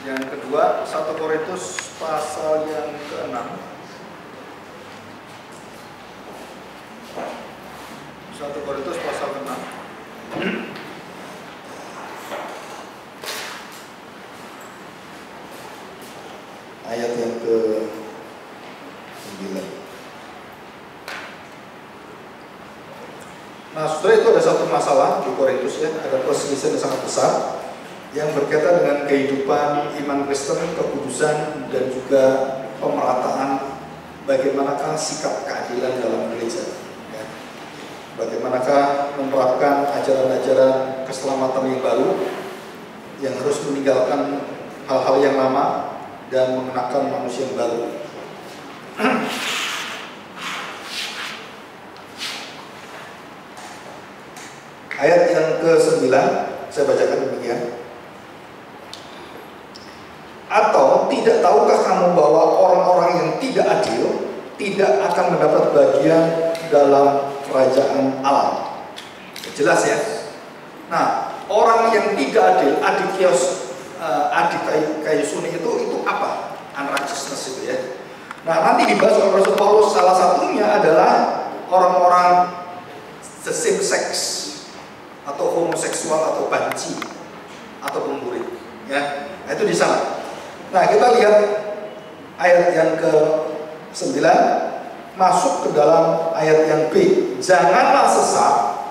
Yang kedua, 1 Korintus pasal yang ke-6. 1 Korintus pasal ke-6. Ayat yang ke-9. Nah, saudara, itu ada satu masalah di Korintus ya, ada perselisihan yang sangat besar yang berkaitan dengan kehidupan iman Kristen, kekudusan, dan juga pemerataan bagaimanakah sikap keadilan dalam gereja ya. Bagaimanakah menerapkan ajaran-ajaran keselamatan yang baru yang harus meninggalkan hal-hal yang lama dan mengenakan manusia yang baru. Ayat yang ke-9 saya bacakan demikian. Atau tidak tahukah kamu bahwa orang-orang yang tidak adil tidak akan mendapat bagian dalam kerajaan Allah? Jelas ya. Nah, orang yang tidak adil, adikaiosune itu apa? Unrighteousness itu ya. Nah, nanti dibahas oleh Rasul Paulus, salah satunya adalah orang-orang same sex atau homoseksual atau banci atau pemburi ya. Nah, itu di sana. Nah, kita lihat ayat yang ke-9 masuk ke dalam ayat yang B. Janganlah sesat,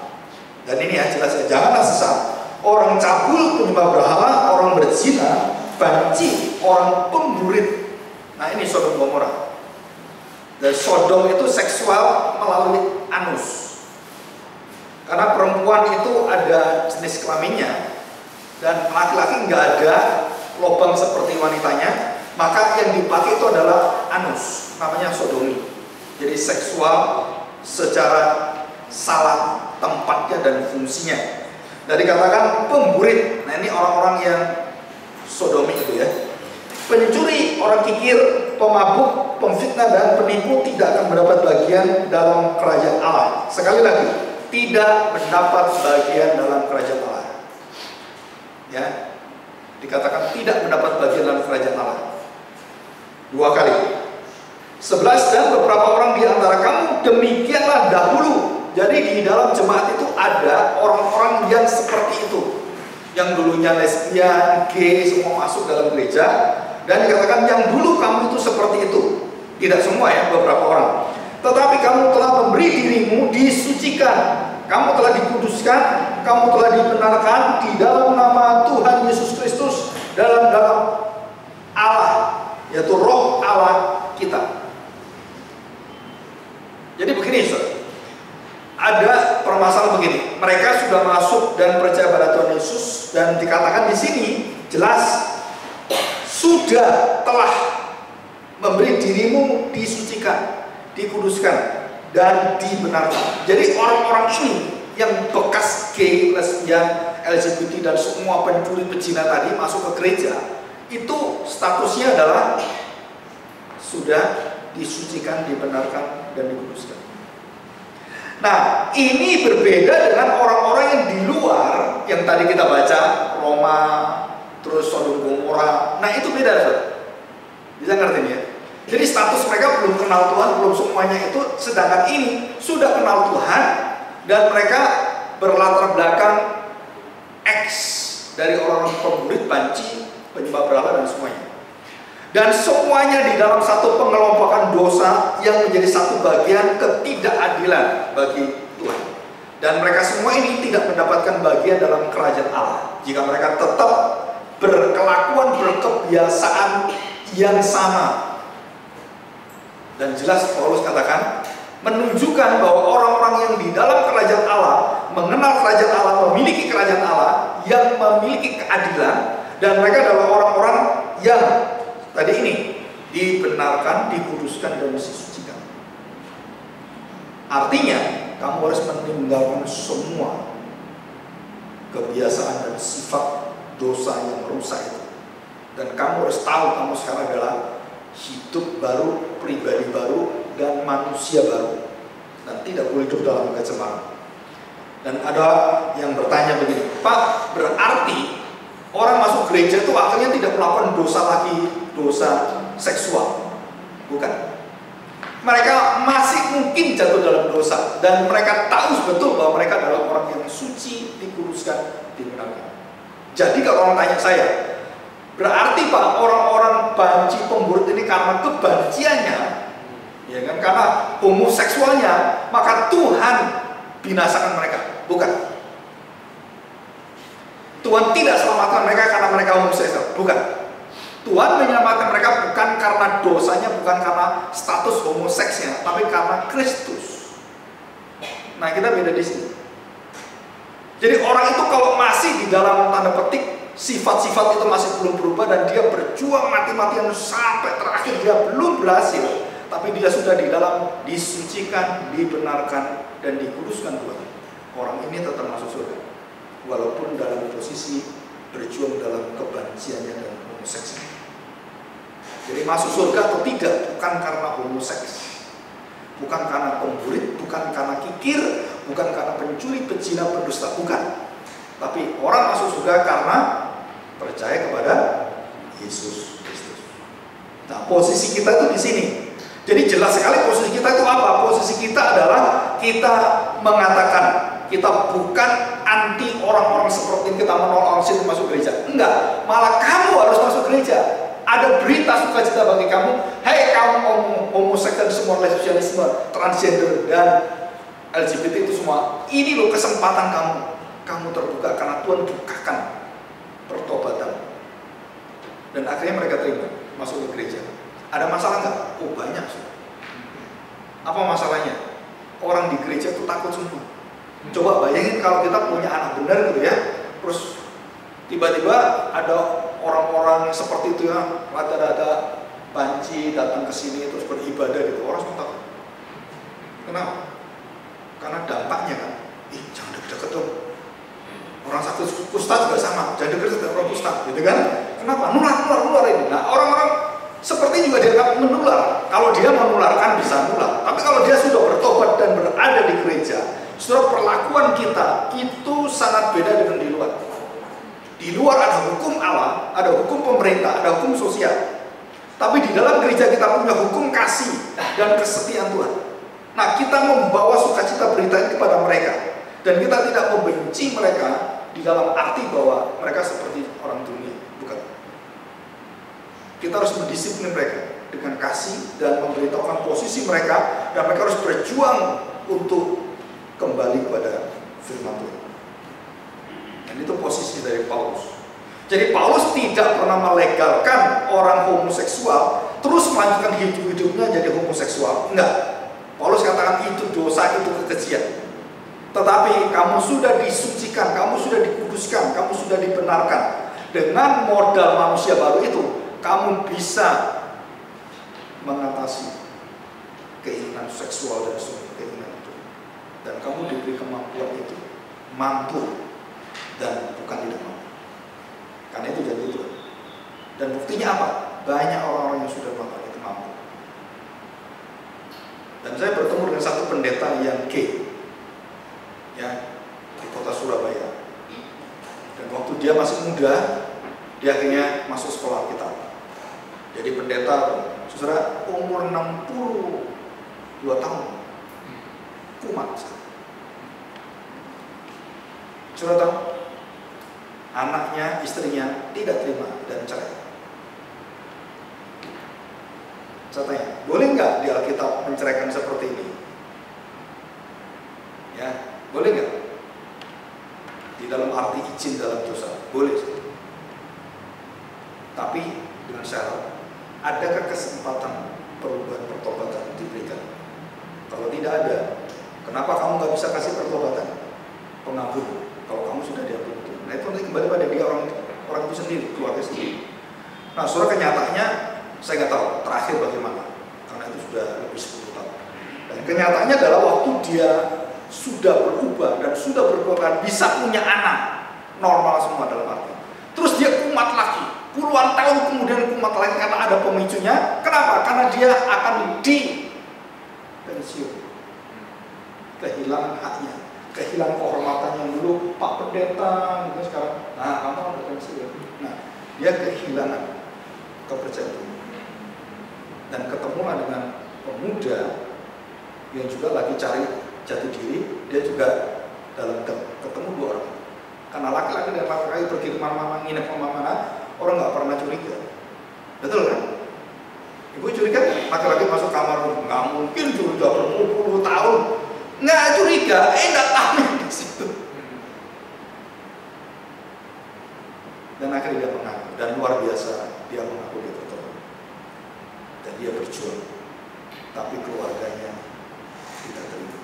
dan ini ya jelas ya, janganlah sesat. Orang cabul, penyembah berhala, orang berzina, banci, orang pemburit. Nah, ini Sodom Gomora. Dan Sodom itu seksual melalui anus. Karena perempuan itu ada jenis kelaminnya dan laki-laki nggak ada lubang seperti wanitanya, maka yang dipakai itu adalah anus, namanya sodomi. Jadi seksual secara salah tempatnya dan fungsinya. Dan dikatakan pemburit. Nah, ini orang-orang yang sodomi itu ya. Pencuri, orang kikir, pemabuk, pemfitnah, dan penipu tidak akan mendapat bagian dalam kerajaan Allah. Sekali lagi, tidak mendapat bagian dalam kerajaan Allah. Ya, dikatakan tidak mendapat bagian dalam kerajaan Allah. 2 kali. 11 dan beberapa orang di antara kamu demikianlah dahulu. Jadi di dalam jemaat itu ada orang-orang yang seperti itu, yang dulunya lesbian, gay, semua masuk dalam gereja. Dan dikatakan yang dulu kamu itu seperti itu. Tidak semua ya, beberapa orang. Tetapi kamu telah memberi dirimu disucikan, kamu telah dikuduskan, kamu telah dibenarkan di dalam nama Tuhan Yesus Kristus, dalam Allah, yaitu Roh Allah kita. Jadi begini, saudara, ada permasalahan begini. Mereka sudah masuk dan percaya pada Tuhan Yesus, dan dikatakan di sini jelas sudah telah memberi dirimu disucikan, dikuduskan, dan dibenarkan. Jadi orang-orang ini yang bekas gay, lesbian, LGBT, dan semua pencuri pezina tadi masuk ke gereja, itu statusnya adalah sudah disucikan, dibenarkan, dan dikuduskan. Nah, ini berbeda dengan orang-orang yang di luar, yang tadi kita baca, Roma, terus Sodom Gomora. Nah, itu beda, saudara. Bisa ngerti ya? Jadi status mereka belum kenal Tuhan, belum semuanya itu. Sedangkan ini sudah kenal Tuhan, dan mereka berlatar belakang X dari orang-orang pemburit, banci, penyembah berhala, dan semuanya. Dan semuanya di dalam satu pengelompokan dosa yang menjadi satu bagian ketidakadilan bagi Tuhan. Dan mereka semua ini tidak mendapatkan bagian dalam kerajaan Allah jika mereka tetap berkelakuan, berkebiasaan yang sama. Dan jelas Paulus katakan, menunjukkan bahwa orang-orang yang di dalam kerajaan Allah, mengenal kerajaan Allah, memiliki kerajaan Allah, yang memiliki keadilan, dan mereka adalah orang-orang yang tadi ini dibenarkan, dikuduskan, dan disucikan. Artinya, kamu harus meninggalkan semua kebiasaan dan sifat dosa yang rusak itu. Dan kamu harus tahu kamu sekarang adalah hidup baru, pribadi baru, dan manusia baru, dan tidak boleh hidup dalam kecemaran. Dan ada yang bertanya begini, Pak, berarti Orang masuk gereja itu akhirnya tidak melakukan dosa lagi, dosa seksual. Bukan. Mereka masih mungkin jatuh dalam dosa, dan mereka tahu betul bahwa mereka adalah orang yang suci, dikuduskan, dibenarkan. Jadi kalau orang tanya saya, berarti Pak, orang-orang banci pemburit ini karena kebenciannya, ya kan, karena homoseksualnya, maka Tuhan binasakan mereka? Bukan. Tuhan tidak selamatkan mereka karena mereka homoseksual, bukan. Tuhan menyelamatkan mereka bukan karena dosanya, bukan karena status homoseksnya, tapi karena Kristus. Nah, kita beda di sini. Jadi orang itu kalau masih di dalam tanda petik sifat-sifat itu masih belum berubah, dan dia berjuang mati-matian sampai terakhir dia belum berhasil, tapi dia sudah di dalam disucikan, dibenarkan, dan dikuduskan Tuhan, orang ini tetap masuk surga, walaupun dalam posisi berjuang dalam kebenciannya dan homoseksnya. Jadi masuk surga atau tidak bukan karena homoseks, bukan karena pemburit, bukan karena kikir, bukan karena pencuri, pezina, pendusta, bukan. Tapi orang masuk surga karena percaya kepada Yesus Kristus. Nah, posisi kita itu di sini. Jadi jelas sekali posisi kita itu apa? Posisi kita adalah kita mengatakan kita bukan anti orang-orang seperti ini, kita menolak orang situ masuk gereja. Enggak, malah kamu harus masuk gereja. Ada berita sukacita bagi kamu. Hei kamu homoseksual, semua lesbianisme, transgender, dan LGBT itu semua. Ini loh kesempatan kamu. Kamu terbuka karena Tuhan bukakan pertobatan. Dan akhirnya mereka terima masuk ke gereja. Ada masalah nggak? Oh banyak. Apa masalahnya? Orang di gereja itu takut semua. Coba bayangin kalau kita punya anak benar gitu ya, terus tiba-tiba ada orang-orang seperti itu ya, rada-rada banci datang ke sini terus beribadah gitu, orang semua takut. Kenapa? Karena dampaknya kan, jangan deket-deket dong. Orang sakit kusta juga sama, jangan deket-deket orang kusta, gitu kan? Kenapa? Nular ini. Nah, orang-orang seperti juga dianggap menular. Kalau dia menularkan bisa nular, tapi kalau dia sudah bertobat dan berada di gereja, saudara, perlakuan kita itu sangat beda dengan di luar. Di luar ada hukum Allah, ada hukum pemerintah, ada hukum sosial. Tapi di dalam gereja kita punya hukum kasih dan kesetiaan Tuhan. Nah, kita membawa sukacita berita ini kepada mereka, dan kita tidak membenci mereka di dalam arti bahwa mereka seperti orang dunia, bukan. Kita harus mendisiplin mereka dengan kasih dan memberitahukan posisi mereka, dan mereka harus berjuang untuk kembali kepada firman Tuhan. Dan itu posisi dari Paulus. Jadi Paulus tidak pernah melegalkan orang homoseksual terus melanjutkan hidupnya jadi homoseksual. Enggak. Paulus katakan itu dosa, itu kekejian. Tetapi kamu sudah disucikan, kamu sudah dikuduskan, kamu sudah dibenarkan. Dengan modal manusia baru itu, kamu bisa mengatasi keinginan seksual dan semua keinginan itu. Dan kamu diberi kemampuan itu, mampu. Dan bukan tidak mampu. Karena itu jadi itu. Dan buktinya apa? Banyak orang-orang yang sudah melakukan itu mampu. Dan saya bertemu dengan satu pendeta yang gay, ya, di kota Surabaya. Dan waktu dia masih muda, dia akhirnya masuk sekolah kita. Jadi pendeta, saudara, umur 62 tahun, kumat. Saudara tahu? Anaknya, istrinya tidak terima dan cerai. Saya tanya, boleh nggak di Alkitab menceraikan seperti ini? Ya, boleh nggak? Di dalam arti izin dalam dosa, boleh. Tapi dengan syarat, adakah kesempatan perubahan pertobatan diberikan? Kalau tidak ada, kenapa kamu nggak bisa kasih pertobatan? Pengampun. Kalau kamu sudah diampuni. Nah, itu nanti kembali pada dia orang itu sendiri, keluarga sendiri. Nah, saudara, kenyataannya saya nggak tahu terakhir bagaimana, karena itu sudah lebih 10 tahun. Dan kenyataannya adalah waktu dia sudah berubah dan sudah berubah, bisa punya anak normal semua dalam arti. Terus dia kumat lagi, puluhan tahun kemudian kumat lagi karena ada pemicunya. Kenapa? Karena dia akan di pensiun, kehilangan haknya. kehilangan kehormatan yang dulu Pak Pendeta gitu sekarang, nah kamu udah pensiun. Nah, dia kehilangan kepercayaan diri. Dan ketemulah dengan pemuda yang juga lagi cari jati diri, dia juga dalam ketemu dua orang. Karena laki-laki dan laki-laki pergi kemana-mana, nginep kemana-mana, orang nggak pernah curiga. Betul kan? Ibu curiga laki-laki masuk kamar, nggak mungkin curiga berpuluh-puluh tahun. Nggak curiga, datang di situ. Dan akhirnya dia mengaku, dan luar biasa dia mengaku dia bertobat. Dan dia berjuang. Tapi keluarganya tidak terima.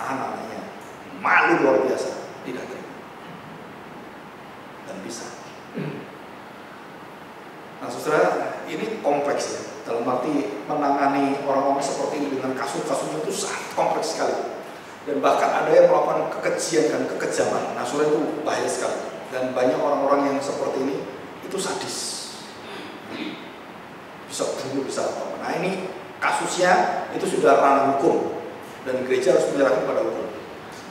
Anaknya malu luar biasa, tidak terima. Dan bisa. Nah, saudara, ini kompleks ya. Dalam arti menangani orang-orang seperti ini dengan kasus-kasusnya itu sangat kompleks sekali. Dan bahkan ada yang melakukan kekejian dan kekejaman. Nah, saudara, itu bahaya sekali. Dan banyak orang-orang yang seperti ini itu sadis. Bisa bunuh, bisa apa. Nah, ini kasusnya itu sudah ranah hukum. Dan gereja harus menyerahkan pada hukum.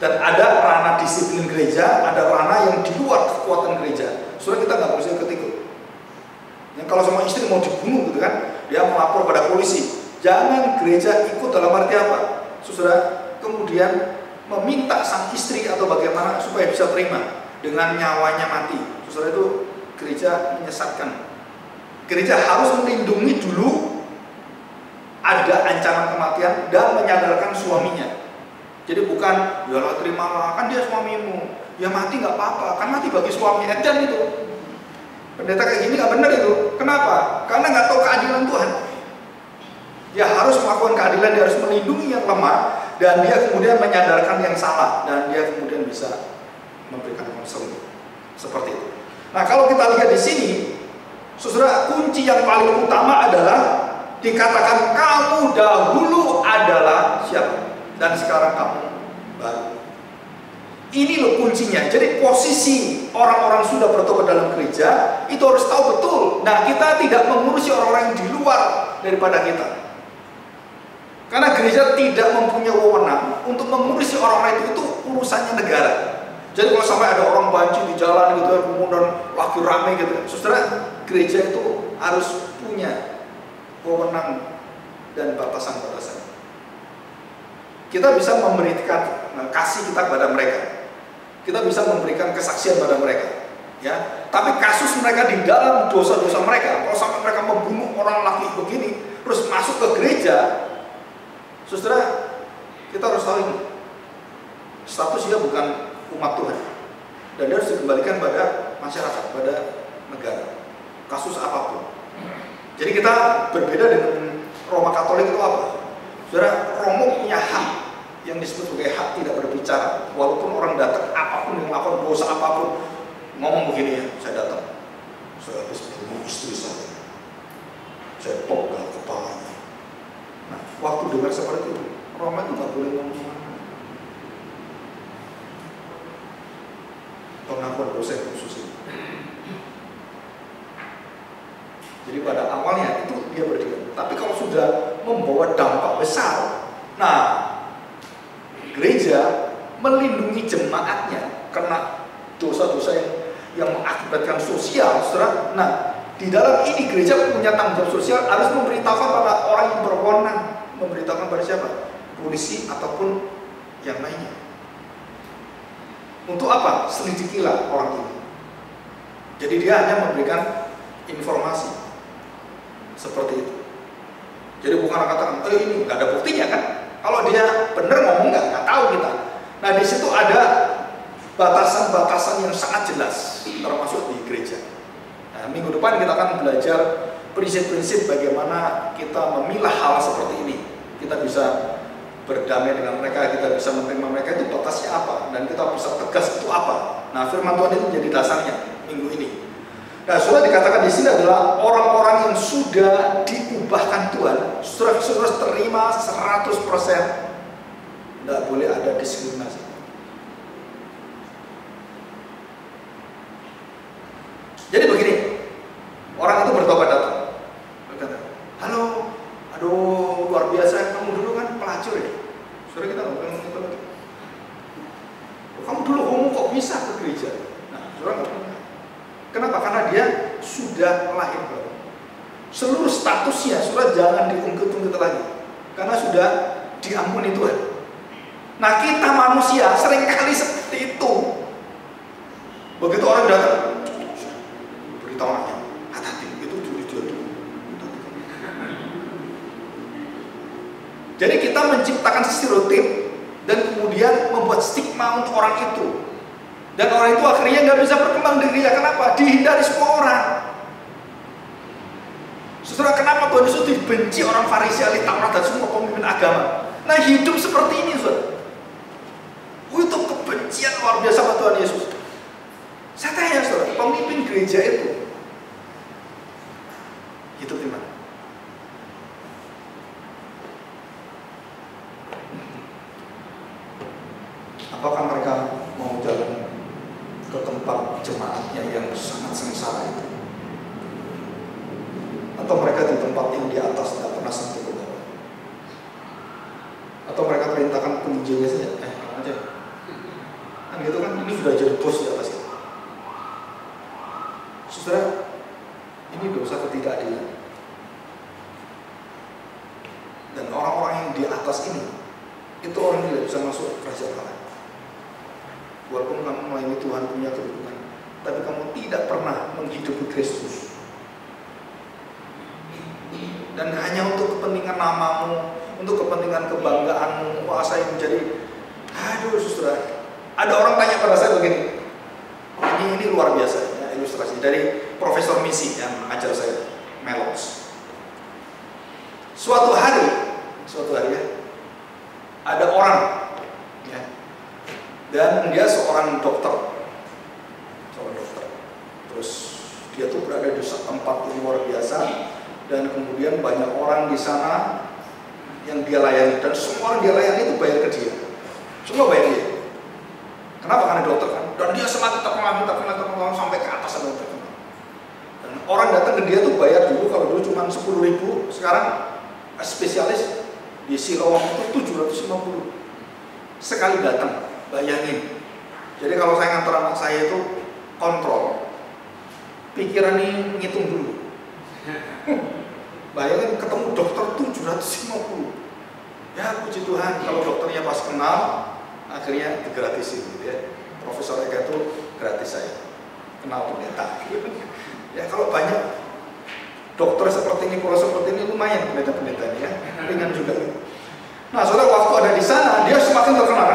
Dan ada ranah disiplin gereja, ada ranah yang di luar kekuatan gereja. Saudara, kita nggak bisa ikut-ikut. Yang kalau sama istri mau dibunuh gitu kan, dia melapor pada polisi. Jangan gereja ikut dalam arti apa? Saudara, kemudian meminta sang istri atau bagaimana supaya bisa terima dengan nyawanya mati. Saudara, itu gereja menyesatkan. Gereja harus melindungi dulu ada ancaman kematian dan menyadarkan suaminya. Jadi bukan, yalah terimalah, kan dia suamimu, ya mati nggak apa-apa, kan mati bagi suami. Dan itu pendeta kayak gini nggak benar itu. Kenapa? Karena nggak tahu keadilan Tuhan. Dia harus melakukan keadilan, dia harus melindungi yang lemah, dan dia kemudian menyadarkan yang salah, dan dia kemudian bisa memberikan konseling seperti itu. Nah, kalau kita lihat di sini, saudara, kunci yang paling utama adalah dikatakan kamu dahulu adalah siapa, dan sekarang kamu baru. Ini loh kuncinya. Jadi posisi orang-orang sudah bertobat dalam gereja itu harus tahu betul. Nah, kita tidak mengurusi orang-orang yang di luar daripada kita. Karena gereja tidak mempunyai wewenang untuk mengurusi orang-orang itu urusannya negara. Jadi kalau sampai ada orang banci di jalan gitu, kemudian lagi rame gitu, saudara, gereja itu harus punya wewenang dan batasan-batasan. Kita bisa memberikan kasih kita kepada mereka. Kita bisa memberikan kesaksian pada mereka, ya. Tapi kasus mereka di dalam dosa-dosa mereka, kalau sampai mereka membunuh orang laki begini, terus masuk ke gereja, saudara, kita harus tahu ini status dia bukan umat Tuhan, dan dia harus dikembalikan pada masyarakat, pada negara, kasus apapun. Jadi kita berbeda dengan Roma Katolik itu apa? Saudara, Romo punya hak yang disebut sebagai hak tidak berbicara. Walaupun orang datang apapun yang melakukan dosa apapun, ngomong begini ya, saya datang, saya habis bunuh istri saya pegal kepalanya. Nah, waktu dengar seperti itu, Roma itu nggak boleh ngomong. Pengakuan dosa yang khusus ini. Jadi pada awalnya itu dia berdiam. Tapi kalau sudah membawa dampak besar, nah, gereja melindungi jemaatnya karena dosa-dosa yang mengakibatkan sosial, saudara. Nah, di dalam ini gereja punya tanggung jawab sosial, harus memberitahukan pada orang yang berwenang, memberitahukan pada siapa? Polisi ataupun yang lainnya. Untuk apa? Selidikilah orang ini. Jadi dia hanya memberikan informasi seperti itu. Jadi bukan katakan, ini nggak ada buktinya kan? Kalau dia benar ngomong nggak tahu kita. Nah, di situ ada batasan-batasan yang sangat jelas, termasuk di gereja. Nah, minggu depan kita akan belajar prinsip-prinsip bagaimana kita memilah hal seperti ini. Kita bisa berdamai dengan mereka, kita bisa menerima mereka, itu batasnya apa, dan kita bisa tegas itu apa. Nah, firman Tuhan itu menjadi dasarnya minggu ini. Nah, sudah dikatakan di sini adalah orang-orang yang sudah diubahkan Tuhan, sudah terima 100%, tidak boleh ada diskriminasi. Jadi begini, orang itu bertobat datang, berkata, halo, aduh luar biasa, kamu dulu kan pelacur ya, sudah kita ngomongin itu lagi. yang lain, bro. Seluruh statusnya sudah jangan diungkit-ungkit lagi, karena sudah diampuni Tuhan. Nah, kita manusia seringkali seperti itu. Begitu orang datang, beritahu anaknya, hati-hati, itu curi-curi. Jadi kita menciptakan stereotip dan kemudian membuat stigma untuk orang itu. Dan orang itu akhirnya nggak bisa berkembang di gereja. Kenapa? Dihindari semua orang. Saudara, kenapa Tuhan Yesus dibenci orang Farisi, ahli Taurat, dan semua pemimpin agama? Nah, hidup seperti ini, saudara. Itu kebencian luar biasa sama Tuhan Yesus. Saya tanya, saudara, pemimpin gereja itu hidup di mana? Apakah mereka mau jalan ke tempat jemaatnya yang sangat sengsara itu? Atau mereka di tempat yang di atas tidak pernah sentuh ke bawah? Atau mereka perintahkan penginjilnya saja, aja. Kan gitu kan, ini sudah jadi bos di atas itu. Saudara, ini dosa ketidakadilan. Dan orang-orang yang di atas ini, itu orang yang tidak bisa masuk kerajaan Allah. Walaupun kamu melayani Tuhan punya kedudukan, tapi kamu tidak pernah menghidupi Kristus. Dan hanya untuk kepentingan namamu, untuk kepentingan kebanggaanmu, wah saya menjadi, aduh saudara. Ada orang tanya pada saya begini, ini luar biasa ya, ilustrasi dari profesor misi yang ajar saya, Melox. Suatu hari ya, ada orang ya, dan dia seorang dokter. Terus dia tuh berada di tempat yang luar biasa, dan kemudian banyak orang di sana yang dia layani, dan semua orang dia layani itu bayar ke dia, semua bayar dia. Kenapa? Karena dokter kan, dan dia semakin terkenal sampai ke atas sampai terkenal. Dan orang datang ke dia tuh bayar dulu, kalau dulu cuma 10.000, sekarang spesialis di Siloam itu 750 sekali datang. Bayangin. Jadi kalau saya ngantar anak saya itu kontrol, pikiran ini ngitung dulu. Bayangin ketemu dokter 750. Ya puji Tuhan, kalau dokternya pas kenal, akhirnya digratisin gitu ya. Profesor Eka itu gratis saya kenal pendeta. Ya kalau banyak dokter seperti ini, kalau seperti ini lumayan pendeta-pendeta ini ya, ringan juga. Nah, saudara, waktu ada di sana dia semakin terkenal.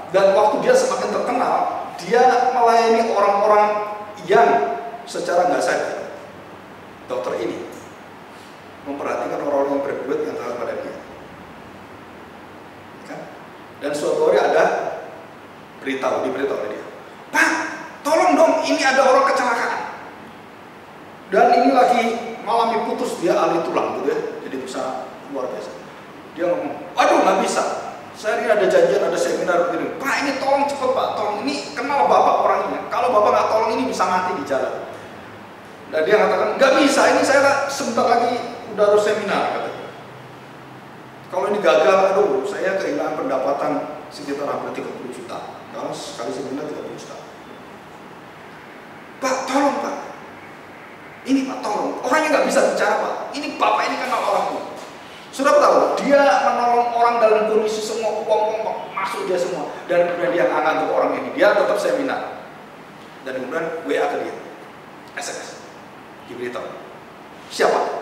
Dan waktu dia semakin terkenal, dia melayani orang-orang yang secara nggak sadar, dokter ini memperhatikan orang-orang yang berbuat yang taat pada dia. Kan? Dan suatu hari ada diberitahu oleh dia, Pak, tolong dong, ini ada orang kecelakaan. Dan ini lagi mengalami putus, dia ahli tulang gitu ya, jadi bisa luar biasa. Dia ngomong, waduh nggak bisa. Saya ini ada janjian, ada seminar begini. Pak, ini tolong cepet Pak, tolong ini kenal Bapak orangnya. Kalau Bapak nggak tolong ini bisa mati di jalan. Dan dia mengatakan, nggak bisa, ini saya sebentar lagi udah harus seminar katanya. Kalau ini gagal, aduh, saya kehilangan pendapatan sekitar hampir 30 juta. Kalau sekali seminar 30 juta. Pak, tolong Pak. Ini Pak, tolong. Orangnya nggak bisa bicara Pak. Ini Bapak ini kenal orangnya. Sudah tahu, dia menolong orang dalam kondisi semua uang masuk dia semua, dan kemudian dia angkat untuk orang ini, dia tetap seminar, dan kemudian WA ke dia, SMS, diberitahu, siapa?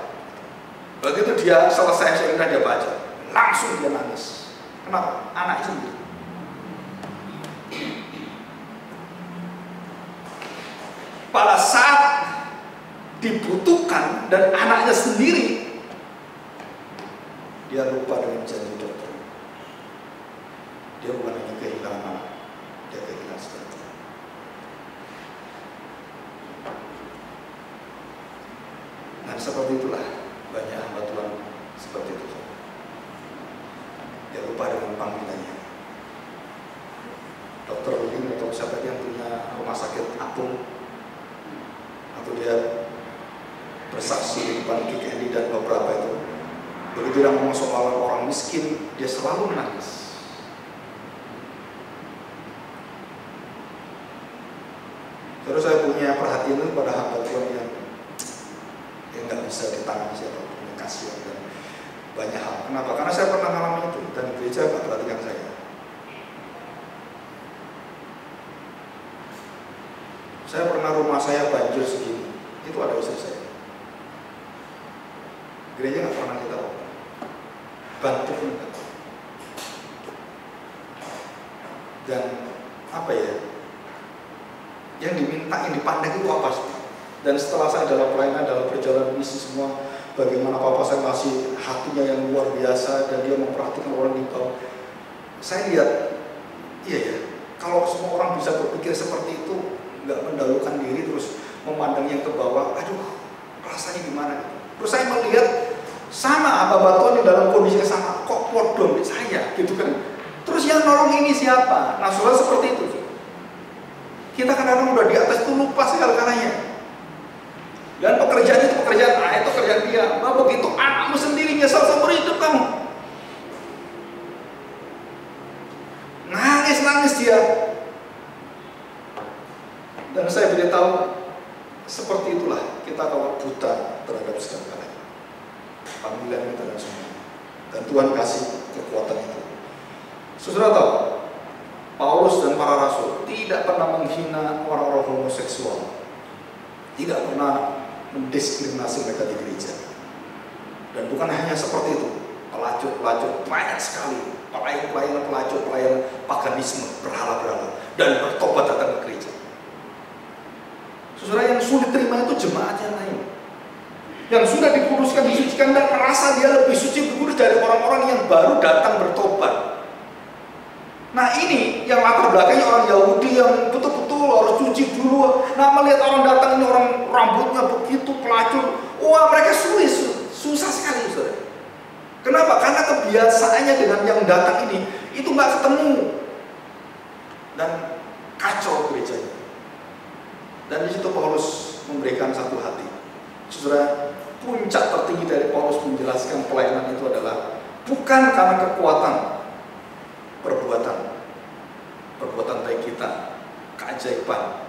Begitu dia selesai seminar dia baca, langsung dia nangis. Kenapa? Anaknya sendiri. Pada saat dibutuhkan dan anaknya sendiri, dia lupa dengan janji dokter. Dia bukan hanya kehilangan anak, dia kehilangan segalanya. Nah, seperti itulah banyak hamba Tuhan seperti itu. Dia lupa dengan panggilannya. Dokter begini atau siapa yang punya rumah sakit apung, atau dia bersaksi di depan Kiki Endi dan beberapa itu, begitu dia ngomong soal orang miskin, dia selalu menangis. Terus saya punya perhatian itu pada hamba Tuhan yang bisa ditangani atau punya kasihan dan banyak hal. Kenapa? Karena saya pernah mengalami itu dan gereja gak perhatikan saya. Saya pernah rumah saya banjir segini, itu ada istri saya. Gereja gak pernah kita bantu pun enggak. Dan apa ya? Yang diminta, yang dipandang itu apa sih? Dan setelah saya dalam pelayanan, dalam perjalanan misi semua, bagaimana Papa saya masih hatinya yang luar biasa dan dia memperhatikan orang di bawah. Saya lihat, iya ya, kalau semua orang bisa berpikir seperti itu, nggak mendahulukan diri terus memandang yang ke bawah, aduh, rasanya gimana? Terus saya melihat sama Abah Batuan di dalam kondisi yang sama, kok podong saya, gitu kan? Terus yang nolong ini siapa? Nah, saudara seperti itu. Kita kadang-kadang udah di atas itu lupa segala-galanya. Dan pekerjaan itu pekerjaan, itu kerjaan dia. Bah, begitu anakmu sendiri nyesal seumur hidup kamu. Nangis dia. Dan saya beritahu, seperti itulah kita kalau buta terhadap segala-galanya. Panggilan kita dan semua. Dan Tuhan kasih kekuatan itu. Saudara tahu, Paulus dan para rasul tidak pernah menghina orang-orang homoseksual, tidak pernah mendiskriminasi mereka di gereja. Dan bukan hanya seperti itu, pelacur-pelacur banyak sekali, pelayan-pelayan paganisme, berhala-berhala, dan bertobat datang ke gereja. Saudara, yang sulit terima itu jemaat yang lain, yang sudah dikuduskan, disucikan dan merasa dia lebih suci kudus dari orang-orang yang baru datang bertobat. Nah, ini yang latar belakangnya orang Yahudi yang betul-betul harus cuci dulu. Nah, melihat orang datang ini orang rambutnya begitu pelacur, wah mereka susah sekali, saudara. Kenapa? Karena kebiasaannya dengan yang datang ini itu nggak ketemu dan kacau gerejanya. Dan di situ Paulus memberikan satu hati. Saudara, puncak tertinggi dari Paulus menjelaskan pelayanan itu adalah bukan karena kekuatan perbuatan baik kita, keajaiban,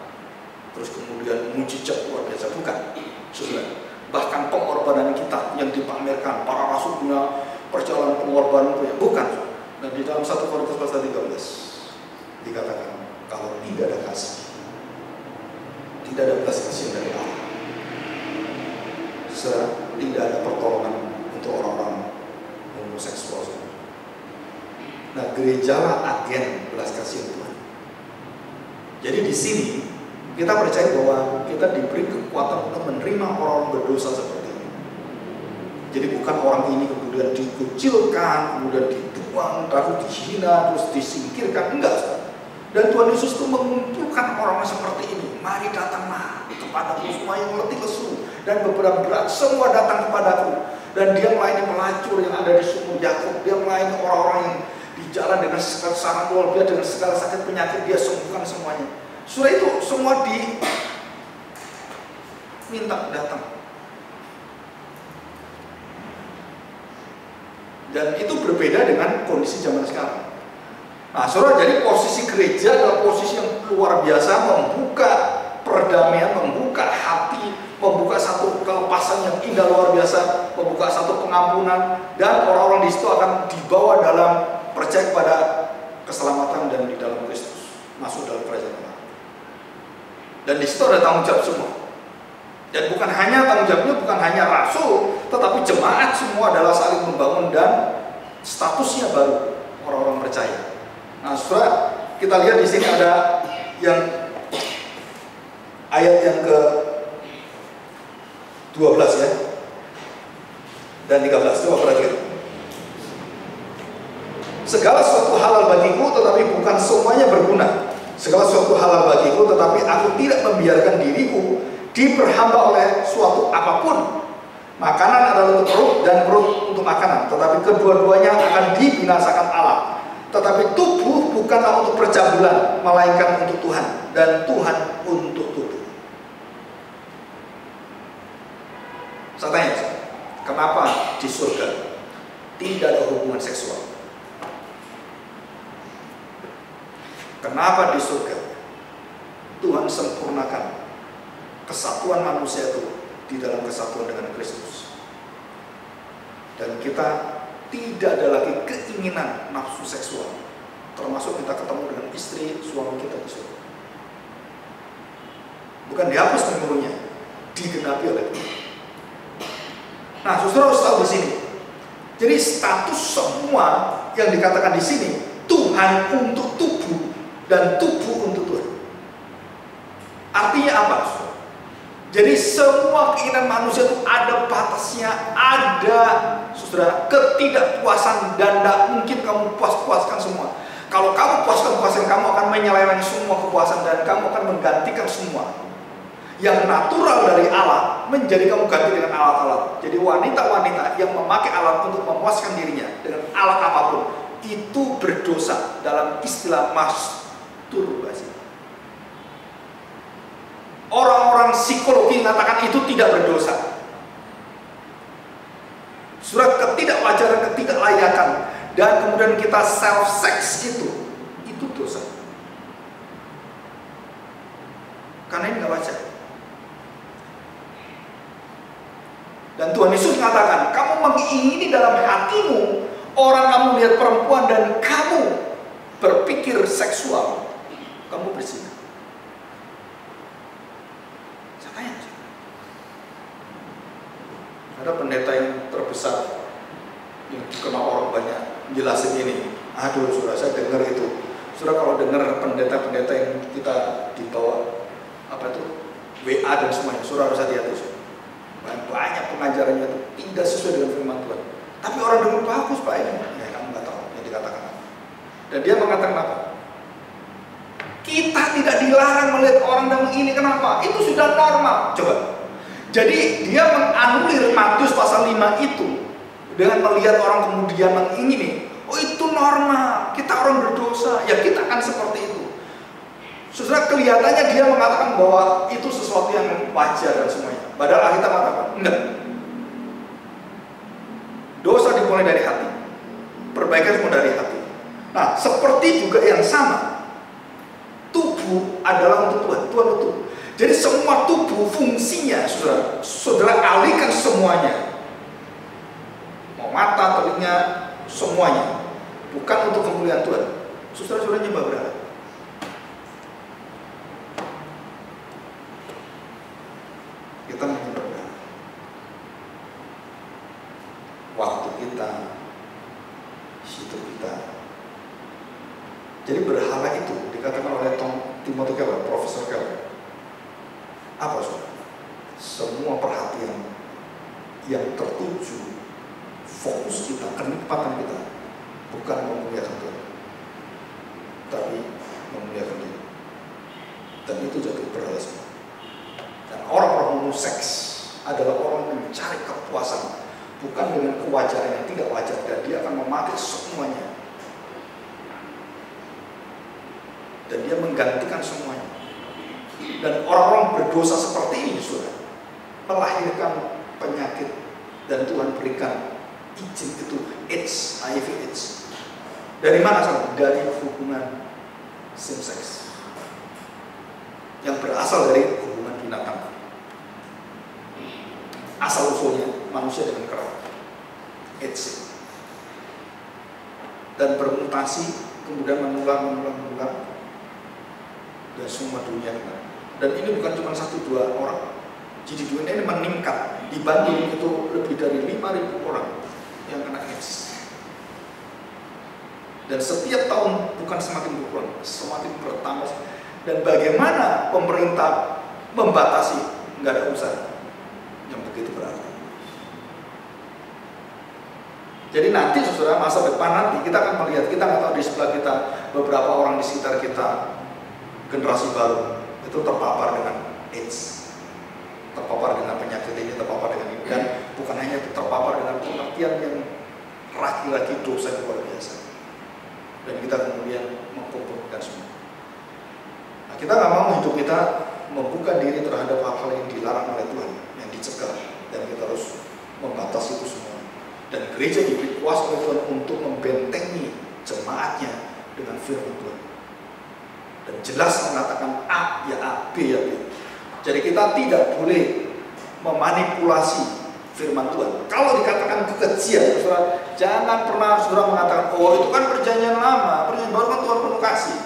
terus kemudian mujizat luar biasa, bukan. Saudara, bahkan pengorbanan kita yang dipamerkan, para rasul punya perjalanan pengorbanan punya, bukan. Dan di dalam 1 Korintus pasal 13 dikatakan kalau tidak ada kasih, tidak ada belas kasihan dari Allah, tidak ada pertolongan untuk orang-orang homoseksual. Nah, gerejalah agen belas kasihan Tuhan. Jadi di sini kita percaya bahwa kita diberi kekuatan untuk menerima orang-orang berdosa seperti ini. Jadi bukan orang ini kemudian dikucilkan, kemudian dibuang, lalu dihina, terus disingkirkan, enggak. Dan Tuhan Yesus itu mengumpulkan orang-orang seperti ini. Mari datanglah kepadaku semua yang letih lesu dan beberapa berat, semua datang kepadaku. Dan dia melayani pelacur yang ada di sumur Yakub, dia melayani orang-orang yang di jalan dengan segala sangat luar biasa, dengan segala sakit penyakit dia sembuhkan semuanya. Sudah itu semua diminta datang. Dan itu berbeda dengan kondisi zaman sekarang. Nah, saudara, jadi posisi gereja adalah posisi yang luar biasa, membuka perdamaian, membuka hati, membuka satu kelepasan yang indah luar biasa, membuka satu pengampunan, dan orang-orang di situ akan dibawa dalam percaya kepada keselamatan dan di dalam Kristus, masuk dalam kerajaan Allah. Dan di situ ada tanggung jawab semua. Dan bukan hanya tanggung jawabnya, bukan hanya rasul, tetapi jemaat semua adalah saling membangun dan statusnya baru orang-orang percaya. Nah, saudara, kita lihat di sini ada yang ayat yang ke 12 ya, dan 13. Coba perhatikan. Segala sesuatu halal bagiku, tetapi bukan semuanya berguna. Segala sesuatu halal bagiku, tetapi aku tidak membiarkan diriku diperhamba oleh suatu apapun. Makanan adalah untuk perut dan perut untuk makanan, tetapi kedua-duanya akan dibinasakan Allah. Tetapi tubuh bukanlah untuk percabulan, melainkan untuk Tuhan, dan Tuhan untuk tubuh. Saya tanya, kenapa di surga tidak ada hubungan seksual? Kenapa di surga Tuhan sempurnakan kesatuan manusia itu di dalam kesatuan dengan Kristus. Dan kita tidak ada lagi keinginan nafsu seksual, termasuk kita ketemu dengan istri suami kita di surga. Bukan dihapus memorinya, digenapi oleh Tuhan. Nah, saudara harus tahu di sini. Jadi status semua yang dikatakan di sini, Tuhan untuk tubuh dan tubuh untuk Tuhan. Artinya apa, saudara? Jadi semua keinginan manusia itu ada batasnya, ada, saudara, ketidakpuasan, dan tidak mungkin kamu puas-puaskan semua. Kalau kamu puaskan, kamu akan menyeleweng semua kepuasan dan kamu akan menggantikan semua. Yang natural dari Allah menjadi kamu ganti dengan alat-alat. Jadi wanita-wanita yang memakai alat untuk memuaskan dirinya dengan alat apapun, itu berdosa dalam istilah masturbasi. Orang-orang psikologi mengatakan itu tidak berdosa. Surat ketidakwajaran, ketidaklayakan, dan kemudian kita self-sex itu dosa. Karena ini nggak wajar. Dan Tuhan Yesus mengatakan, kamu mengingini dalam hatimu, orang kamu lihat perempuan dan kamu berpikir seksual, kamu berzina. Saya tanya, ada pendeta yang terbesar yang dikenal orang banyak jelasin ini. Aduh, saudara, saya dengar itu. Saudara kalau dengar pendeta-pendeta yang kita dibawa apa itu WA dan semuanya, saudara harus hati-hati. Banyak pengajarannya itu tidak sesuai dengan firman Tuhan. Tapi orang dengar bagus Pak ini. Ya kamu nggak tahu yang dikatakan. Dan dia mengatakan apa? Kita tidak dilarang melihat orang yang ini. Kenapa? Itu sudah normal. Coba. Jadi dia menganulir Matius pasal 5 itu dengan melihat orang kemudian mengingini. Oh itu normal. Kita orang berdosa. Ya kita akan seperti itu. Saudara, kelihatannya dia mengatakan bahwa itu sesuatu yang wajar dan semuanya. Padahal Alkitab mengatakan, enggak. Dosa dimulai dari hati. Perbaikan semua dari hati. Nah, seperti juga yang sama. Tubuh adalah untuk Tuhan. Tuhan untuk. Jadi semua tubuh fungsinya, saudara alihkan semuanya. Mau mata, telinga, semuanya. Bukan untuk kemuliaan Tuhan. Saudara-saudara nyembah berhala. Kita menyembah berhala. Waktu kita, hidup kita. Jadi berhala itu dikatakan oleh Timothy Keller, Profesor Keller. Apa saudara? Semua perhatian yang tertuju, fokus kita, kenikmatan kita, bukan memuliakan Tuhan, tapi memuliakan diri. Dan itu jatuh berhala semua. Dan orang-orang homoseks adalah orang yang mencari kepuasan, bukan dengan kewajaran yang tidak wajar, dan dia akan memakai semuanya. Dan dia menggantikan semuanya. Dan orang-orang berdosa seperti ini, saudara, melahirkan penyakit, dan Tuhan berikan izin itu AIDS, HIV AIDS. Dari mana saudara? Dari hubungan same sex yang berasal dari hubungan binatang. Asal usulnya manusia dengan kera, AIDS, dan bermutasi kemudian mengulang dan semua dunia. Dan ini bukan cuma 1-2 orang. Jadi dunia ini meningkat. Di Bandung itu lebih dari 5.000 orang yang kena AIDS. Dan setiap tahun bukan semakin berkurang, semakin bertambah. Dan bagaimana pemerintah membatasi? Nggak ada usaha yang begitu berarti. Jadi nanti saudara, masa depan nanti kita akan melihat, kita nggak tahu di sebelah kita beberapa orang di sekitar kita, generasi baru itu terpapar dengan AIDS, terpapar dengan penyakit ini, terpapar dengan ini, dan bukan hanya itu, terpapar dengan pengertian yang laki-laki dosa yang luar biasa. Dan kita kemudian mengkumpulkan semua. Nah, kita nggak mau hidup kita membuka diri terhadap hal-hal yang dilarang oleh Tuhan, yang dicegah, dan kita harus membatasi itu semua. Dan gereja diberi kuasa oleh Tuhan untuk membentengi jemaatnya dengan firman Tuhan. Dan jelas mengatakan A ya A, B ya B. Jadi kita tidak boleh memanipulasi firman Tuhan. Kalau dikatakan kekejian, saudara, jangan pernah saudara mengatakan, oh itu kan perjanjian lama, perjanjian baru kan Tuhan penuh kasih.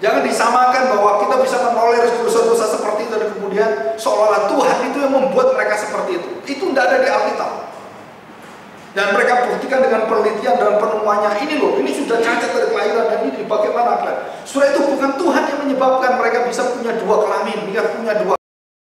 Jangan disamakan bahwa kita bisa menolerir dosa-dosa seperti itu dan kemudian seolah-olah Tuhan itu yang membuat mereka seperti itu. Itu tidak ada di Alkitab. Dan mereka buktikan dengan penelitian dan penemuannya, ini loh, ini sudah cacat dari kelahiran dan ini bagaimana kalian? Saudara, itu bukan Tuhan yang menyebabkan mereka bisa punya dua kelamin, mereka punya dua